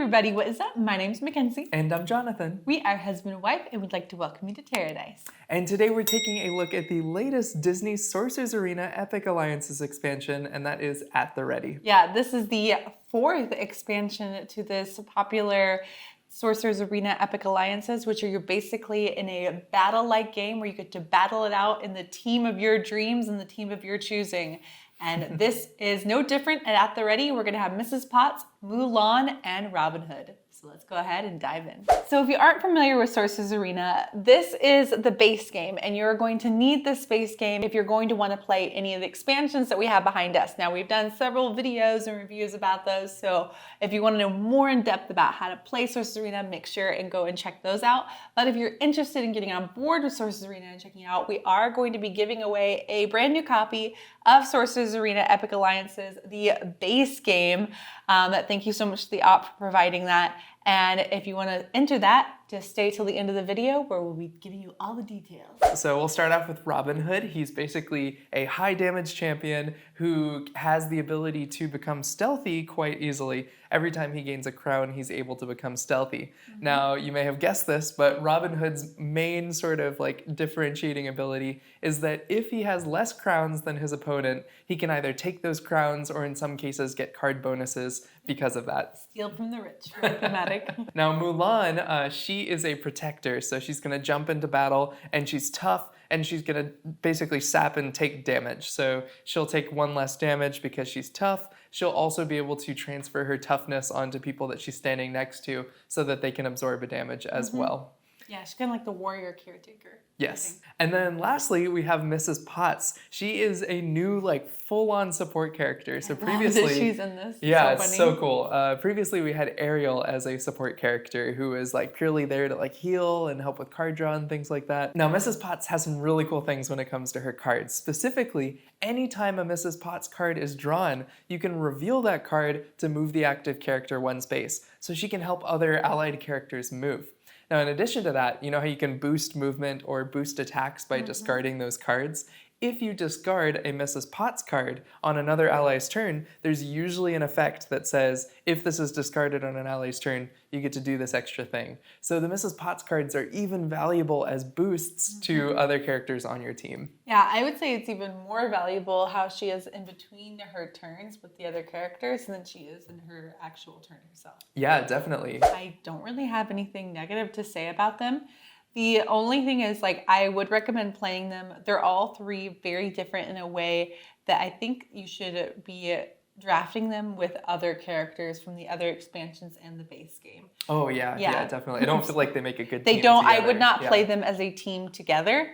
everybody, what is up? My name's Mackenzie. And I'm Jonathan. We are husband and wife, and we'd like to welcome you to TerreDice. And today we're taking a look at the latest Disney Sorcerer's Arena Epic Alliances expansion, and that is At the Ready. Yeah, this is the fourth expansion to this popular Sorcerer's Arena Epic Alliances, which are you're basically in a battle-like game where you get to battle it out in the team of your dreams and the team of your choosing. And this is no different. At the Ready, we're gonna have Mrs. Potts, Mulan, and Robin Hood. So let's go ahead and dive in. So if you aren't familiar with Sorcerer's Arena, this is the base game, and you're going to need this base game if you're going to want to play any of the expansions that we have behind us. Now, we've done several videos and reviews about those, so if you want to know more in depth about how to play Sorcerer's Arena, make sure and go and check those out. But if you're interested in getting on board with Sorcerer's Arena and checking out, we are going to be giving away a brand new copy of Sorcerer's Arena Epic Alliances, the base game. Thank you so much to the op for providing that. And if you want to enter that, just stay till the end of the video where we'll be giving you all the details. So we'll start off with Robin Hood. He's basically a high damage champion who has the ability to become stealthy quite easily. Every time he gains a crown, he's able to become stealthy. Now, you may have guessed this, but Robin Hood's main sort of like differentiating ability is that if he has less crowns than his opponent, he can either take those crowns or in some cases get card bonuses because of that. Steal from the rich, very thematic. Now Mulan, she is a protector, so she's gonna jump into battle and she's tough and she's gonna basically sap and take damage. So she'll take one less damage because she's tough. She'll also be able to transfer her toughness onto people that she's standing next to so that they can absorb a damage as well. Yeah, she's kind of like the warrior caretaker. Yes. And then lastly, we have Mrs. Potts. She is a new, like, full-on support character. So previously, she's in this. Yeah, so it's so cool. Previously, we had Ariel as a support character who is like purely there to like heal and help with card draw and things like that. Now, Mrs. Potts has some really cool things when it comes to her cards. Specifically, anytime a Mrs. Potts card is drawn, you can reveal that card to move the active character one space, so she can help other allied characters move. Now, in addition to that, you know how you can boost movement or boost attacks by discarding those cards? If you discard a Mrs. Potts card on another ally's turn, there's usually an effect that says, if this is discarded on an ally's turn, you get to do this extra thing. So the Mrs. Potts cards are even valuable as boosts to other characters on your team. Yeah, I would say it's even more valuable how she is in between her turns with the other characters than she is in her actual turn herself. Yeah, definitely. I don't really have anything negative to say about them. The only thing is, like, I would recommend playing them. They're all three very different in a way that I think you should be drafting them with other characters from the other expansions and the base game. Oh yeah, definitely. I don't feel like they make a good They team don't. together. I would not play them as a team together,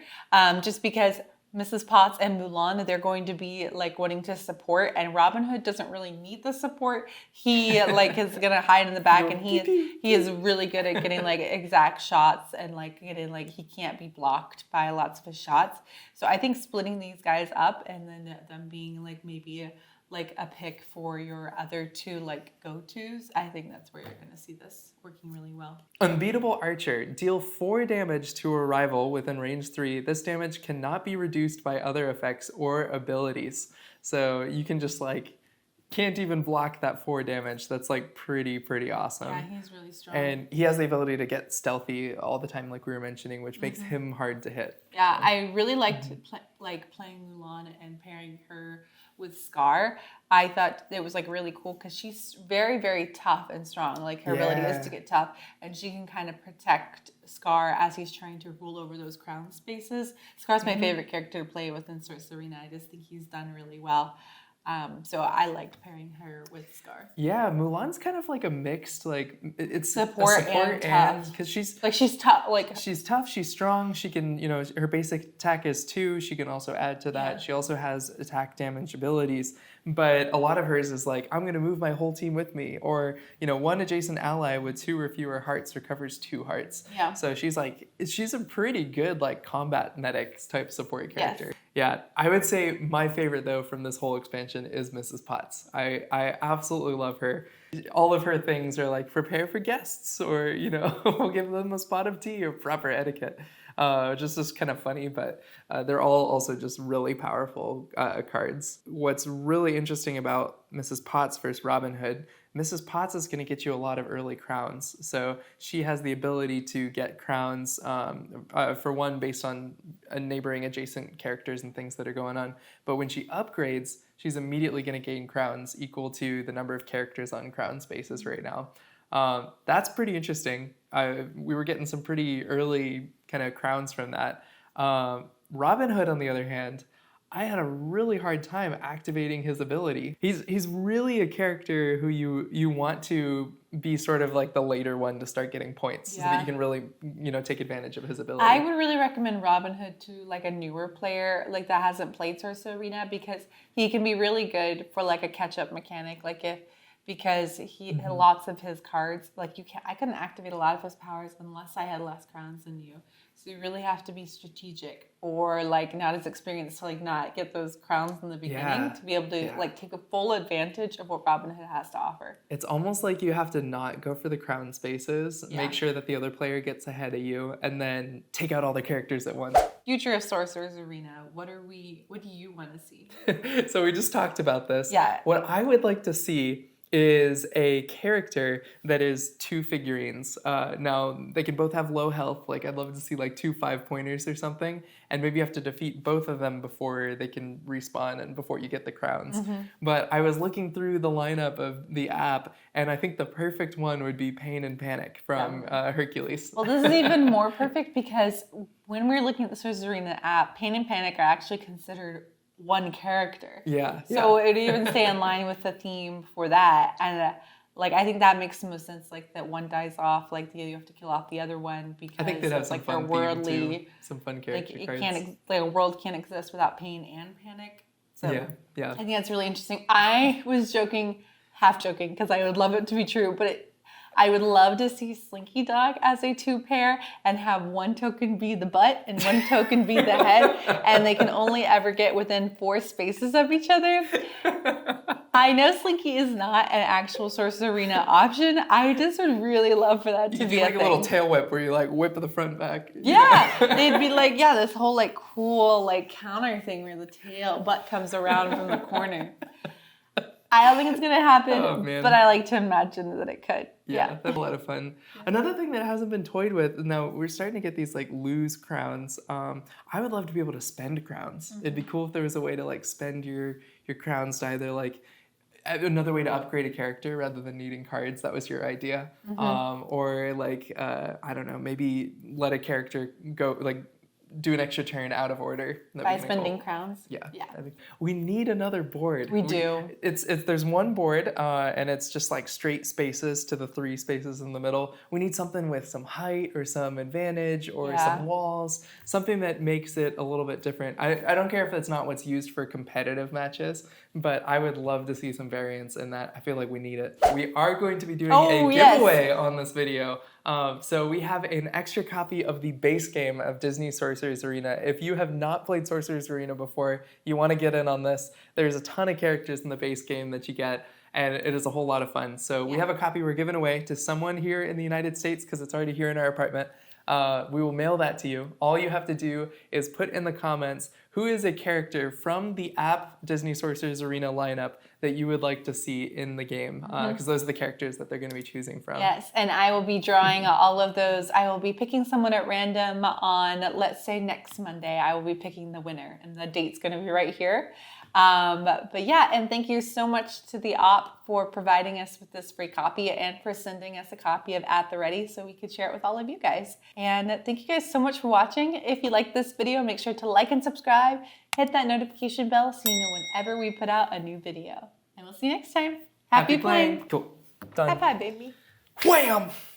just because Mrs. Potts and Mulan, they're going to be like wanting to support, and Robin Hood doesn't really need the support. He like is gonna hide in the back, and he is really good at getting like exact shots and like getting like he can't be blocked by lots of his shots. So I think splitting these guys up and then them being like maybe like a pick for your other two like go-tos, I think that's where you're gonna see this working really well. Unbeatable Archer. Deal 4 damage to a rival within range 3. This damage cannot be reduced by other effects or abilities. So you can just like, can't even block that 4 damage. That's like pretty awesome. Yeah, he's really strong. And he has the ability to get stealthy all the time like we were mentioning, which makes him hard to hit. Yeah, I really liked playing Mulan and pairing her with Scar. I thought it was like really cool because she's very tough and strong. Like her ability is to get tough, and she can kind of protect Scar as he's trying to rule over those crown spaces. Scar's my favorite character to play with in Sorcerer's Arena. I just think he's done really well. So I liked pairing her with Scar. Yeah, Mulan's kind of like a mixed, like it's support and tough. Because she's tough. Like she's tough, she's strong. She can, you know, her basic attack is 2. She can also add to that. Yeah. She also has attack damage abilities. But a lot of hers is like, I'm going to move my whole team with me. Or, you know, one adjacent ally with 2 or fewer hearts recovers 2 hearts. Yeah. So she's a pretty good like combat medic type support character. Yes. Yeah, I would say my favorite though from this whole expansion is Mrs. Potts. I absolutely love her. All of her things are like prepare for guests, or, you know, we'll give them a spot of tea, or proper etiquette. Just is kind of funny, but they're all also just really powerful cards. What's really interesting about Mrs. Potts versus Robin Hood, Mrs. Potts is going to get you a lot of early crowns. So she has the ability to get crowns, for one, based on neighboring adjacent characters and things that are going on. But when she upgrades, she's immediately going to gain crowns equal to the number of characters on crown spaces right now. That's pretty interesting. We were getting some pretty early kind of crowns from that. Robin Hood, on the other hand, I had a really hard time activating his ability. He's really a character who you want to be sort of like the later one to start getting points so that you can really, take advantage of his ability. I would really recommend Robin Hood to like a newer player like that hasn't played Sorcerer Arena, because he can be really good for like a catch-up mechanic. Because he had lots of his cards, I couldn't activate a lot of his powers unless I had less crowns than you. So you really have to be strategic or not as experienced to not get those crowns in the beginning to be able to take a full advantage of what Robin Hood has to offer. It's almost like you have to not go for the crown spaces, make sure that the other player gets ahead of you, and then take out all the characters at once. Future of Sorcerer's Arena, what do you want to see? So we just talked about this. Yeah. What I would like to see is a character that is 2 figurines. Now, they can both have low health. I'd love to see 2 5-pointers or something, and maybe you have to defeat both of them before they can respawn and before you get the crowns. But I was looking through the lineup of the app, and I think the perfect one would be Pain and Panic from Hercules. Well, this is even more perfect because when we're looking at the Sorcerer's Arena app, Pain and Panic are actually considered one character. So it would even stay in line with the theme for that. And I think that makes the most sense. That one dies off, you have to kill off the other one because I think they'd have some fun worldly, too. Some fun character cards. A world can't exist without pain and panic. So yeah. I think that's really interesting. I was joking, half joking, because I would love it to be true, but I would love to see Slinky Dog as a 2-pair and have one token be the butt and one token be the head, and they can only ever get within 4 spaces of each other. I know Slinky is not an actual Sorcerer Arena option. I just would really love for that to be a thing. A little tail whip where you whip the front back. Yeah, they'd be this whole cool counter thing where the butt comes around from the corner. I don't think it's going to happen, but I like to imagine that it could. Yeah, that's a lot of fun. Another thing that hasn't been toyed with, now we're starting to get these lose crowns. I would love to be able to spend crowns. It'd be cool if there was a way to spend your crowns to either another way to upgrade a character rather than needing cards. That was your idea. Or I don't know, maybe let a character go do an extra turn out of order. By spending crowns? Yeah. We need another board. We do. There's one board, and it's just straight spaces to the 3 spaces in the middle. We need something with some height or some advantage or some walls, something that makes it a little bit different. I don't care if that's not what's used for competitive matches, but I would love to see some variance in that. I feel like we need it. We are going to be doing a giveaway on this video. So we have an extra copy of the base game of Disney Sorcerer's Arena. If you have not played Sorcerer's Arena before, you want to get in on this. There's a ton of characters in the base game that you get, and it is a whole lot of fun. So we have a copy we're giving away to someone here in the United States because it's already here in our apartment. We will mail that to you. All you have to do is put in the comments who is a character from the app Disney Sorcerer's Arena lineup that you would like to see in the game, because those are the characters that they're going to be choosing from. Yes, and I will be drawing all of those. I will be picking someone at random on, let's say, next Monday. I will be picking the winner, and the date's going to be right here. But yeah, and thank you so much to the op for providing us with this free copy and for sending us a copy of At the Ready so we could share it with all of you guys. And thank you guys so much for watching. If you like this video, make sure to like and subscribe, hit that notification bell so you know whenever we put out a new video. And we'll see you next time. Happy playing. Cool. Done. High five, baby. Wham!